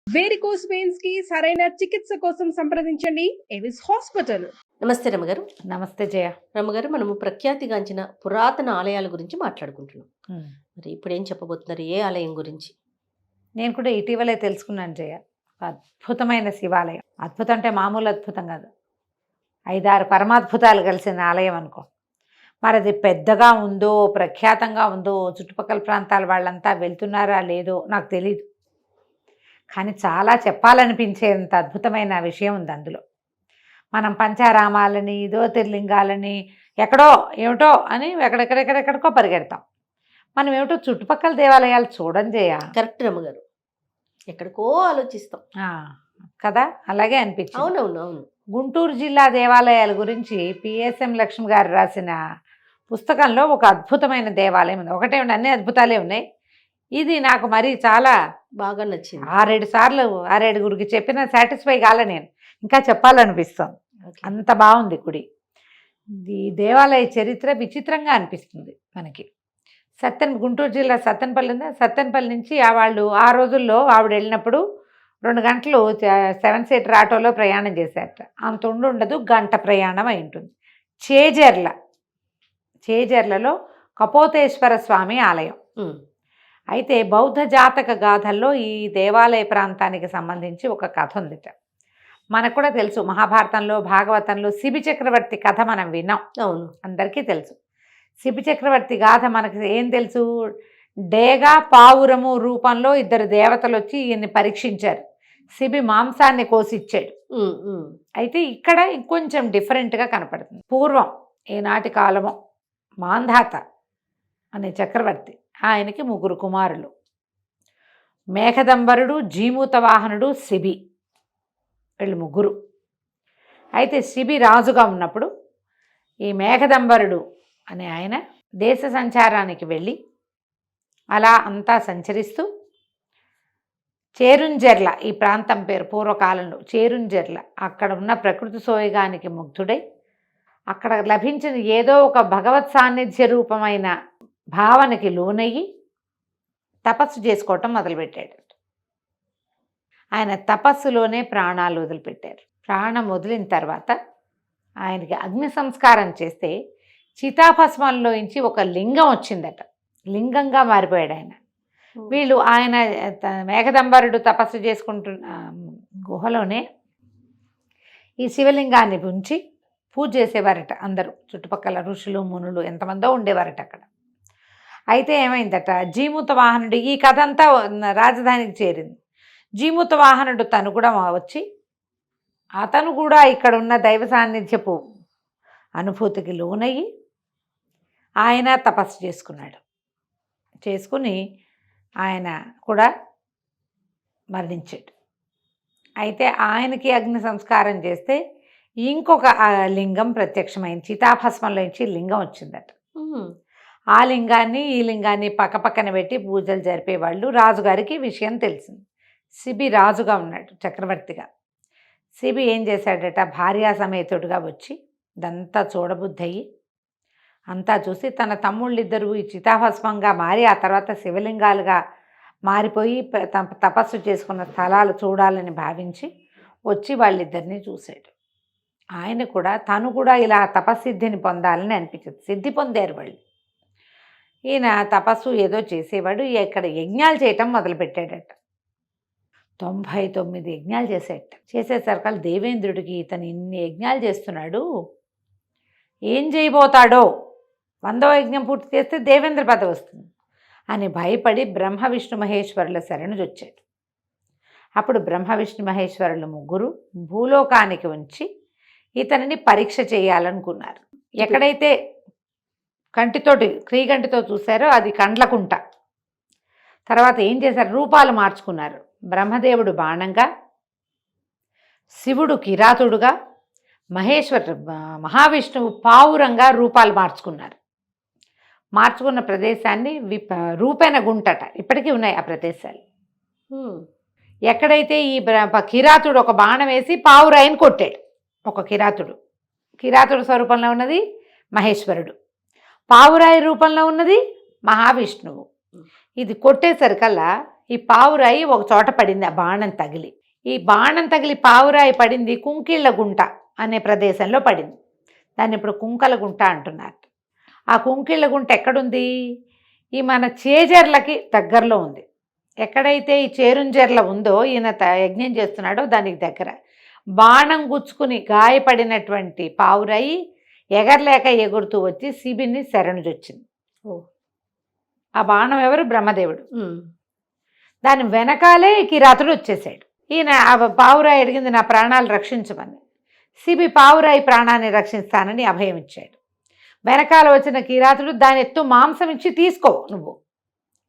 Varicose veins కి సరైన చికిత్స కోసం సంప్రదించండి ఎవిస్ హాస్పిటల్. నమస్తే రమ్మగారు. నమస్తే జయ. రమ్మగారు, మనము ప్రఖ్యాతిగాంచిన పురాతన ఆలయాల గురించి మాట్లాడుకుంటున్నాం. మరి ఇప్పుడు ఏం చెప్పబోతున్నారు? ఏ ఆలయం గురించి? నేను కూడా ఇటీవలే తెలుసుకున్నాను జయ. అద్భుతమైన శివాలయం. అద్భుతం అంటే మామూలు అద్భుతం కాదు, 5-6 పరమాద్భుతాలు కలిసిన ఆలయం అనుకో. మరి అది పెద్దగా ఉందో ప్రఖ్యాతంగా ఉందో చుట్టుపక్కల ప్రాంతాల వాళ్ళంతా వెళ్తున్నారా లేదో నాకు తెలీదు, కానీ చాలా చెప్పాలనిపించేంత అద్భుతమైన విషయం ఉంది అందులో. మనం పంచారామాలని జ్యోతిర్లింగాలని ఎక్కడో ఏమిటో అని ఎక్కడెక్కడెక్కడెక్కడికో పరిగెడతాం. మనం ఏమిటో చుట్టుపక్కల దేవాలయాలు చూడం చేయ. కరెక్ట్ రమ్మగారు, ఎక్కడికో ఆలోచిస్తాం కదా, అలాగే అనిపించింది. అవునవును అవును. గుంటూరు జిల్లా దేవాలయాల గురించి పిఎస్ఎం లక్ష్మి గారు రాసిన పుస్తకంలో ఒక అద్భుతమైన దేవాలయం ఉంది. ఒకటే ఉంది, అన్ని అద్భుతాలే ఉన్నాయి. ఇది నాకు మరి చాలా బాగా నచ్చింది. 6-7 సార్లు 6-7 చెప్పినా సాటిస్ఫై కాలే, నేను ఇంకా చెప్పాలనిపిస్తుంది. అంత బాగుంది గుడి. ఈ దేవాలయ చరిత్ర విచిత్రంగా అనిపిస్తుంది మనకి. గుంటూరు జిల్లా సత్తెనపల్లి ఉంది. సత్తెనపల్లి నుంచి వాళ్ళు ఆ రోజుల్లో ఆవిడ వెళ్ళినప్పుడు 2 గంటలు 7 సీటర్ ఆటోలో ప్రయాణం చేశారట. అంత ఉండదు, గంట ప్రయాణం అయి ఉంటుంది. చేజర్లలో కపోతేశ్వర స్వామి ఆలయం. అయితే బౌద్ధ జాతక గాథల్లో ఈ దేవాలయ ప్రాంతానికి సంబంధించి ఒక కథ ఉందిట. మనకు కూడా తెలుసు, మహాభారతంలో భాగవతంలో శిబి చక్రవర్తి కథ మనం విన్నాం. అవును, అందరికీ తెలుసు. శిబి చక్రవర్తి గాథ మనకు ఏం తెలుసు? డేగా పావురము రూపంలో 2 దేవతలు వచ్చి ఈయన్ని పరీక్షించారు. శిబి మాంసాన్ని కోసిచ్చాడు. అయితే ఇక్కడ ఇంకొంచెం డిఫరెంట్గా కనపడుతుంది. పూర్వం ఈనాటి కాలము మాంధాత అనే చక్రవర్తి, ఆయనకి 3 కుమారులు, మేఘదంబరుడు, జీమూతవాహనుడు, శిబి, వీళ్ళు 3. అయితే శిబి రాజుగా ఉన్నప్పుడు ఈ మేఘదంబరుడు అనే ఆయన దేశ సంచారానికి వెళ్ళి అలా అంతా సంచరిస్తూ చేరుంజెర్ల, ఈ ప్రాంతం పేరు పూర్వకాలంలో చేరుంజెర్ల, అక్కడ ఉన్న ప్రకృతి సోయగానికి ముగ్ధుడై అక్కడ లభించిన ఏదో ఒక భగవత్ సాన్నిధ్య రూపమైన భావనకి లోనయ్యి తపస్సు చేసుకోవటం మొదలుపెట్టాడు. ఆయన తపస్సులోనే ప్రాణాలు వదిలిపెట్టారు. ప్రాణం వదిలిన తర్వాత ఆయనకి అగ్ని సంస్కారం చేస్తే చితాభస్మంలోంచి ఒక లింగం వచ్చిందట. లింగంగా మారిపోయాడు ఆయన. వీళ్ళు ఆయన మేఘదంబరుడు తపస్సు చేసుకుంటున్న గుహలోనే ఈ శివలింగాన్ని ఉంచి పూజ చేసేవారట. అందరూ చుట్టుపక్కల ఋషులు మునులు ఎంతమందో ఉండేవారట అక్కడ. అయితే ఏమైందట, జీమూత వాహనుడు, ఈ కథ అంతా రాజధానికి చేరింది. జీమూత వాహనుడు తను కూడా వచ్చి అతను కూడా ఇక్కడ ఉన్న దైవ సాన్నిధ్యపు అనుభూతికి లోనయ్యి ఆయన తపస్సు చేసుకుని ఆయన కూడా మరణించాడు. అయితే ఆయనకి అగ్ని సంస్కారం చేస్తే ఇంకొక లింగం ప్రత్యక్షమైంది. చితాభస్మంలోంచి లింగం వచ్చిందట. ఆ లింగాన్ని ఈ లింగాన్ని పక్కపక్కన పెట్టి పూజలు జరిపేవాళ్ళు. రాజుగారికి విషయం తెలిసింది. శిబి రాజుగా ఉన్నాడు, చక్రవర్తిగా. శిబి ఏం చేశాడట, భార్యా సమేతుడుగా వచ్చి ఇదంతా చూడబుద్ధయ్యి అంతా చూసి తన తమ్ముళ్ళిద్దరూ ఈ చితాభస్మంగా మారి ఆ తర్వాత శివలింగాలుగా మారిపోయి తపస్సు చేసుకున్న స్థలాలు చూడాలని భావించి వచ్చి వాళ్ళిద్దరినీ చూశాడు. ఆయన కూడా తను కూడా ఇలా తపస్సిద్ధిని పొందాలని అనిపించింది. సిద్ధి పొందారు వాళ్ళు. ఈయన తపస్సు ఏదో చేసేవాడు. ఇక్కడ యజ్ఞాలు చేయటం మొదలుపెట్టాడట. 99 యజ్ఞాలు చేసేసరికి దేవేంద్రుడికి ఇతను ఇన్ని యజ్ఞాలు చేస్తున్నాడు, ఏం చేయబోతాడో, 100వ యజ్ఞం పూర్తి చేస్తే దేవేంద్ర పదవి వస్తుంది అని భయపడి బ్రహ్మ విష్ణు మహేశ్వరుల శరణు వచ్చాడు. అప్పుడు బ్రహ్మ విష్ణు మహేశ్వరులు 3 భూలోకానికి ఉంచి ఇతనిని పరీక్ష చేయాలనుకున్నారు. ఎక్కడైతే కంటితోటి క్రీగంటితో చూశారో అది కండ్లకుంట. తర్వాత ఏం చేశారు, రూపాలు మార్చుకున్నారు. బ్రహ్మదేవుడు బాణంగా, శివుడు కిరాతుడుగా, మహావిష్ణువు పావురంగా రూపాలు మార్చుకున్నారు. మార్చుకున్న ప్రదేశాన్ని రూపెన గుంటట, ఇప్పటికీ ఉన్నాయి ఆ ప్రదేశాలు. ఎక్కడైతే ఈ కిరాతుడు ఒక బాణం వేసి పావురాయిని కొట్టాడు. ఒక కిరాతుడు స్వరూపంలో ఉన్నది మహేశ్వరుడు, పావురాయి రూపంలో ఉన్నది మహావిష్ణువు. ఇది కొట్టేసరికల్లా ఈ పావురాయి ఒక చోట పడింది, ఆ బాణం తగిలి. ఈ బాణం తగిలి పావురాయి పడింది కుంకిళ్ళ గుంట అనే ప్రదేశంలో పడింది. దాన్ని ఇప్పుడు కుంకల గుంట అంటున్నారు. ఆ కుంకిళ్ళ గుంట ఎక్కడుంది? ఈ మన చేజర్లకి దగ్గరలో ఉంది. ఎక్కడైతే ఈ చేరుంజర్ల ఉందో ఈయన యజ్ఞం చేస్తున్నాడో దానికి దగ్గర. బాణం గుచ్చుకుని గాయపడినటువంటి పావురాయి ఎగరలేక ఎగురుతూ వచ్చి శిబిని శరణుజొచ్చింది. ఓ. ఆ బాణం ఎవరు? బ్రహ్మదేవుడు. దాని వెనకాలే కిరాతుడు వచ్చేసాడు. ఈయన ఆ పావురాయి అడిగింది నా ప్రాణాలు రక్షించమని. శిబి పావురాయి ప్రాణాన్ని రక్షిస్తానని అభయం ఇచ్చాడు. వెనకాల వచ్చిన కిరాతుడు దాని ఎత్తు మాంసం ఇచ్చి తీసుకో, నువ్వు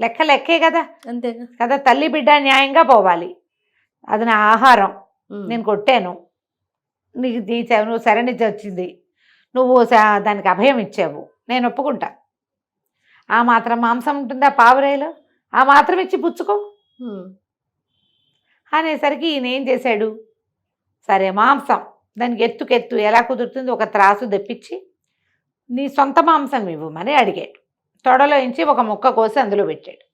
లెక్కే కదా, అంతేగా కదా, తల్లి బిడ్డ న్యాయంగా పోవాలి, అది నా ఆహారం, నేను కొట్టాను, నీకు నువ్వు శరణిచ్చి వచ్చింది, నువ్వు దానికి అభయం ఇచ్చావు, నేను ఒప్పుకుంటా. ఆ మాత్రం మాంసం ఉంటుందా పావురాయిలో? ఆ మాత్రం ఇచ్చి పుచ్చుకో అనేసరికి ఈయన ఏం చేశాడు? సరే మాంసం దానికి ఎత్తుకెత్తు ఎలా కుదురుతుంది, ఒక త్రాసు తెప్పించి నీ సొంత మాంసం ఇవ్వమని అడిగాడు. తొడలో ఇంచి ఒక ముక్క కోసి అందులో పెట్టాడు.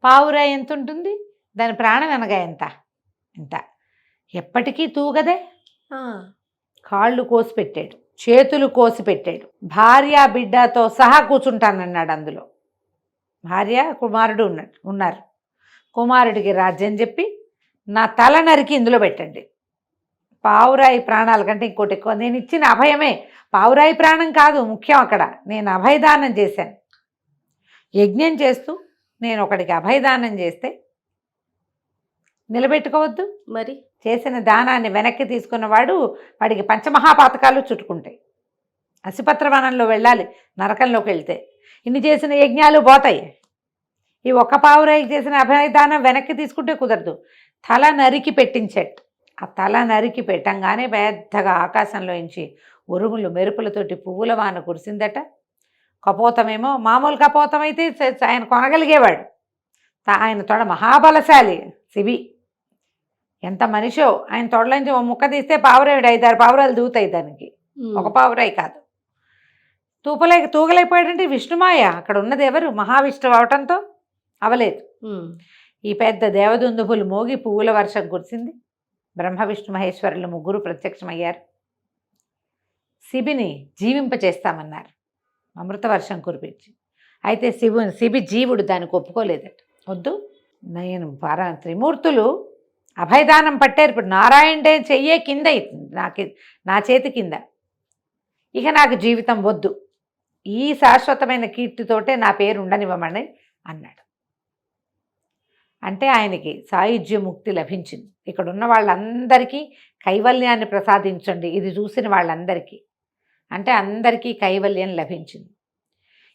పావురాయి ఎంత ఉంటుంది? దాని ప్రాణం అనగా ఎంత? ఎప్పటికీ తూగదే. కాళ్ళు కోసి పెట్టాడు, చేతులు కోసి పెట్టాడు, భార్య బిడ్డతో సహా కూర్చుంటానన్నాడు. అందులో భార్య కుమారుడు ఉన్నారు. కుమారుడికి రాజ్యం చెప్పి నా తల నరికి ఇందులో పెట్టండి. పావురాయి ప్రాణాల కంటే ఇంకోటి ఎక్కువ. నేను ఇచ్చిన అభయమే, పావురాయి ప్రాణం కాదు ముఖ్యం అక్కడ. నేను అభయదానం చేశాను. యజ్ఞం చేస్తూ నేను ఒకడికి అభయదానం చేస్తే నిలబెట్టుకోవద్దు? మరి చేసిన దానాన్ని వెనక్కి తీసుకున్నవాడు వాడికి పంచమహాపాతకాలు చుట్టుకుంటాయి. అసిపత్రవనంలో వెళ్ళాలి, నరకంలోకి వెళ్తే. ఇన్ని చేసిన యజ్ఞాలు పోతాయి. ఈ ఒక్క పావురాయికి చేసిన అభయదానం వెనక్కి తీసుకుంటే కుదరదు. తల నరికి పెట్టించట్. ఆ తల నరికి పెట్టంగానే పెద్దగా ఆకాశంలో నుంచి ఉరుములు మెరుపులతోటి పువ్వుల వాన కురిసిందట. కపోతమేమో మామూలు కపోతం అయితే ఆయన కొనగలిగేవాడు. ఆయన తొడ మహాబలశాలి శిబి, ఎంత మనిషో. ఆయన తొడలోంచి ఓ ముక్క తీస్తే పావురాయుడు 5-6 పావురాలు దూతాయి దానికి, ఒక పావురాయి కాదు. తూగలేకపోయాడంటే విష్ణుమాయ. అక్కడ ఉన్నది ఎవరు? మహావిష్ణువు అవటంతో అవలేదు. ఈ పెద్ద దేవదుందుబులు మోగి పువ్వుల వర్షం కురిసింది. బ్రహ్మ విష్ణు మహేశ్వరులు ముగ్గురు ప్రత్యక్షమయ్యారు. శిబిని జీవింపచేస్తామన్నారు, అమృత వర్షం కురిపించి. అయితే శిబి జీవుడు దానికి ఒప్పుకోలేదట. వద్దు, నేను త్రిమూర్తులు అభయదానం పట్టారు. ఇప్పుడు నారాయణే చెయ్యే కింద నా చేతి కింద, ఇక నాకు జీవితం వద్దు, ఈ శాశ్వతమైన కీర్తితోటే నా పేరు ఉండనివ్వమని అన్నాడు. అంటే ఆయనకి సాయుజ్య ముక్తి లభించింది. ఇక్కడ ఉన్న వాళ్ళందరికీ కైవల్యాన్ని ప్రసాదించండి, ఇది చూసిన వాళ్ళందరికీ. అంటే అందరికీ కైవల్యం లభించింది.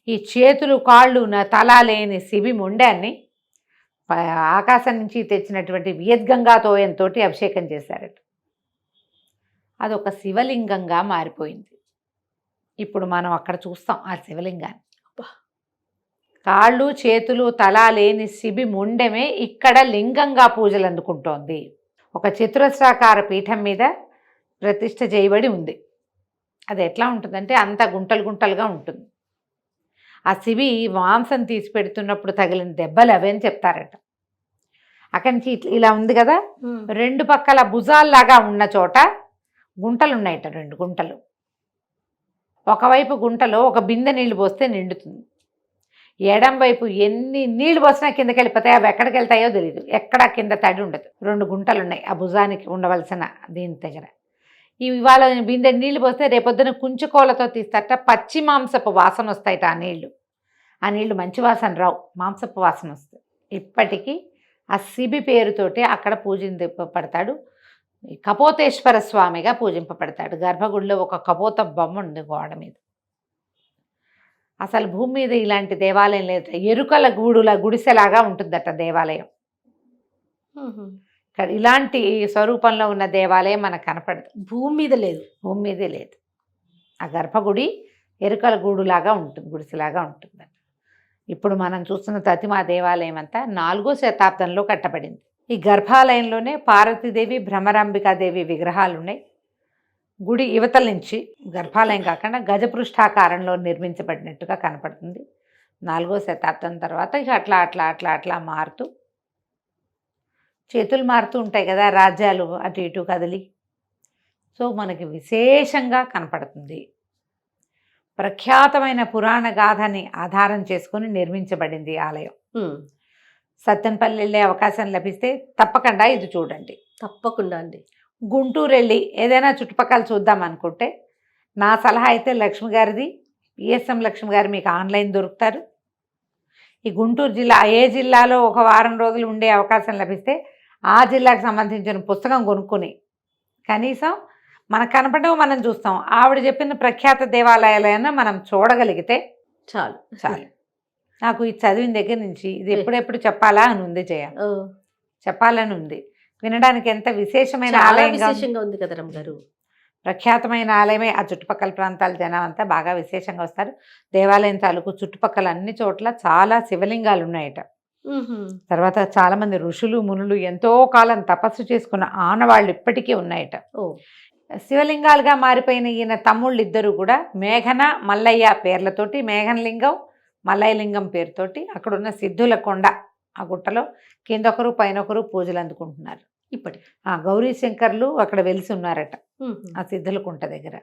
ఈ చేతులు కాళ్ళు తల లేని శిబి మొండాన్ని ఆకాశం నుంచి తెచ్చినటువంటి వియద్గంగా తోయంతో అభిషేకం చేశారట. అదొక శివలింగంగా మారిపోయింది. ఇప్పుడు మనం అక్కడ చూస్తాం ఆ శివలింగాన్ని. కాళ్ళు చేతులు తల లేని శిబి మొండెమే ఇక్కడ లింగంగా పూజలు అందుకుంటోంది. ఒక చతురస్రాకార పీఠం మీద ప్రతిష్ఠ చేయబడి ఉంది. అది ఎట్లా ఉంటుందంటే అంత గుంటలు గుంటలుగా ఉంటుంది. ఆ శిబి మాంసం తీసి పెడుతున్నప్పుడు తగిలిన దెబ్బలు అవే అని చెప్తారట. అక్కడి నుంచి ఇలా ఉంది కదా, 2 పక్కల భుజాల్లాగా ఉన్న చోట గుంటలు ఉన్నాయట, 2 గుంటలు. ఒకవైపు గుంటలో ఒక బిందె నీళ్లు పోస్తే నిండుతుంది. ఎడం వైపు ఎన్ని నీళ్లు పోసినా కిందకి వెళ్ళిపోతాయి, అవి ఎక్కడికి వెళ్తాయో తెలియదు. ఎక్కడ కింద తడి ఉండదు. 2 గుంటలు ఉన్నాయి ఆ భుజానికి ఉండవలసిన దీని దగ్గర. ఇవాళ బిందె నీళ్లు పోస్తే రేపొద్దున కుంచుకోలతో తీస్తారట. పచ్చి మాంసపు వాసన వస్తాయట ఆ నీళ్లు. ఆ నీళ్లు మంచి వాసన రావు, మాంసపు వాసన వస్తాయి. ఇప్పటికీ ఆ శిబి పేరుతోటి అక్కడ పూజింపబడతాడు. కపోతేశ్వర స్వామిగా పూజింపబడతాడు. గర్భగుడిలో ఒక కపోత బొమ్మ ఉంది గోడ మీద. అసలు భూమి మీద ఇలాంటి దేవాలయం లేదు. ఎరుకల గుడిసెలాగా ఉంటుందట దేవాలయం. ఇలాంటి స్వరూపంలో ఉన్న దేవాలయం మనకు కనపడదు, భూమి మీద లేదు. భూమి మీదే లేదు. ఆ గర్భగుడి ఎరుకల గూడులాగా ఉంటుంది, గుడిసెలాగా ఉంటుందట. ఇప్పుడు మనం చూస్తున్న తతిమా దేవాలయం అంతా 4వ శతాబ్దంలో కట్టబడింది. ఈ గర్భాలయంలోనే పార్వతీదేవి భ్రమరాంబికాదేవి విగ్రహాలు ఉన్నాయి. గుడి యువతల నుంచి గర్భాలయం కాకుండా గజపృష్ఠాకారంలో నిర్మించబడినట్టుగా కనపడుతుంది. 4వ శతాబ్దం తర్వాత ఇక అట్లా అట్లా అట్లా అట్లా మారుతూ చేతులు మారుతూ ఉంటాయి కదా, రాజ్యాలు అటు ఇటు కదిలి. సో మనకి విశేషంగా కనపడుతుంది. ప్రఖ్యాతమైన పురాణ గాథని ఆధారం చేసుకొని నిర్మించబడింది ఈ ఆలయం. సత్తెనపల్లి వెళ్ళే అవకాశం లభిస్తే తప్పకుండా ఇది చూడండి. తప్పకుండా అండి. గుంటూరు వెళ్ళి ఏదైనా చుట్టుపక్కల చూద్దాం అనుకుంటే నా సలహా అయితే లక్ష్మి గారిది, పిఎస్ఎం లక్ష్మి గారు మీకు ఆన్లైన్ దొరుకుతారు. ఈ గుంటూరు జిల్లా ఏ జిల్లాలో ఒక వారం రోజులు ఉండే అవకాశం లభిస్తే ఆ జిల్లాకు సంబంధించిన పుస్తకం కొనుక్కొని కనీసం మనకు కనపడవు మనం చూస్తాం, ఆవిడ చెప్పిన ప్రఖ్యాత దేవాలయాలైనా మనం చూడగలిగితే చాలు చాలు. నాకు ఇది చదివిన దగ్గర నుంచి ఇది ఎప్పుడెప్పుడు చెప్పాలా అని ఉంది, చెప్పాలని ఉంది. వినడానికి ఎంత విశేషమైన ఆలయంగా విశేషంగా ఉంది కదా రమ్మగారు. ప్రఖ్యాతమైన ఆలయమే. ఆ చుట్టుపక్కల ప్రాంతాల జనం అంతా బాగా విశేషంగా వస్తారు. దేవాలయం తాలూకు చుట్టుపక్కల అన్ని చోట్ల చాలా శివలింగాలు ఉన్నాయట. తర్వాత చాలా మంది ఋషులు మునులు ఎంతో కాలం తపస్సు చేసుకున్న ఆనవాళ్ళు ఇప్పటికీ ఉన్నాయట. శివలింగాలుగా మారిపోయిన ఈయన తమ్ముళ్ళు ఇద్దరు కూడా మేఘన మల్లయ్య పేర్లతోటి, మేఘనలింగం మల్లయ్యలింగం పేరుతోటి అక్కడున్న సిద్ధుల కొండ ఆ గుట్టలో కిందొకరు పైనొకరు పూజలు అందుకుంటున్నారు ఇప్పటికి. గౌరీ శంకర్లు అక్కడ వెలిసి ఉన్నారట ఆ సిద్ధుల కుంట దగ్గర.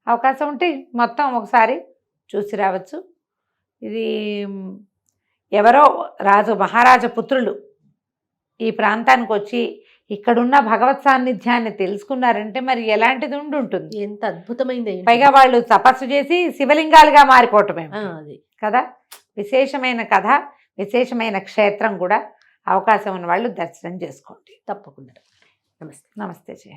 అవకాశం ఉంటే మొత్తం ఒకసారి చూసి రావచ్చు. ఇది ఎవరో మహారాజ పుత్రులు ఈ ప్రాంతానికి వచ్చి ఇక్కడున్న భగవత్ సాన్నిధ్యాన్ని తెలుసుకున్నారంటే మరి ఎలాంటిది ఉంటుంది. ఎంత అద్భుతమైంది. పైగా వాళ్ళు తపస్సు చేసి శివలింగాలుగా మారిపోవటమే అది కదా. విశేషమైన కథ, విశేషమైన క్షేత్రం కూడా. అవకాశం ఉన్న వాళ్ళు దర్శనం చేసుకోండి తప్పకుండా. నమస్తే. నమస్తే జయ.